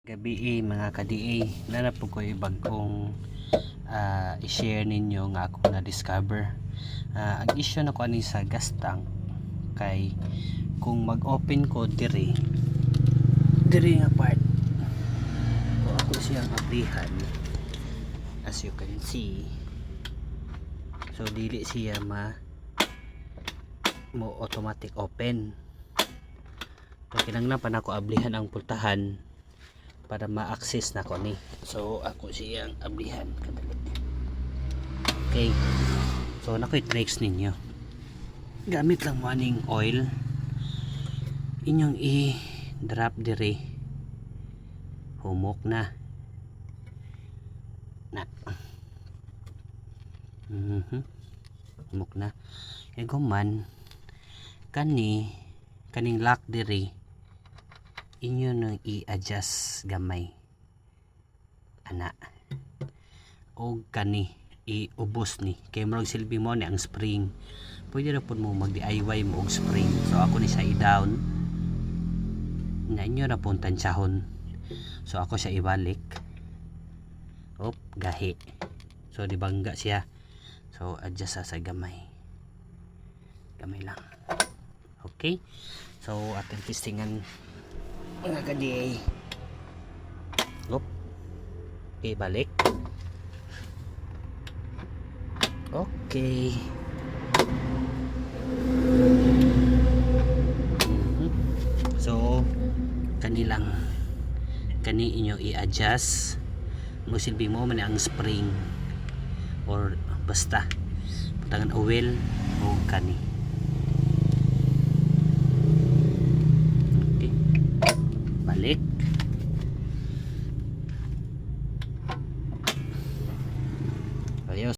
Gabi mga ka-DA, nanap ko ibang kong i-share ninyo nga ako na discover. Ang issue na ko ani sa gas tank kay kung mag-open ko diri nga part o ako siyang aplihan, as you can see, so dili siya mo automatic open. So kinahanglan pa nako ablihan ang pultahan para ma-access na ko ni. So ako siyang ablihan kadali. Okay, so nakoy tricks ninyo, gamit lang mo aning oil inyong i-drop diri, humok na humok na egoman kaning lock diri inyo nang i-adjust gamay ana o kani iubos ni kay murag silbi mo ni ang spring. Pwede na po mo mag DIY mo og spring. So ako ni sa i-down na inyo na pong tansyahon. So ako siya ibalik, op gahi, so di bangga siya. So adjust sa gamay lang. Okay, so ating testingan mga ka-DA. Op, ibalik. Okay. So kani inyo i-adjust mo silbi mo man ang spring or basta putangan oil o kani. Okay, balik.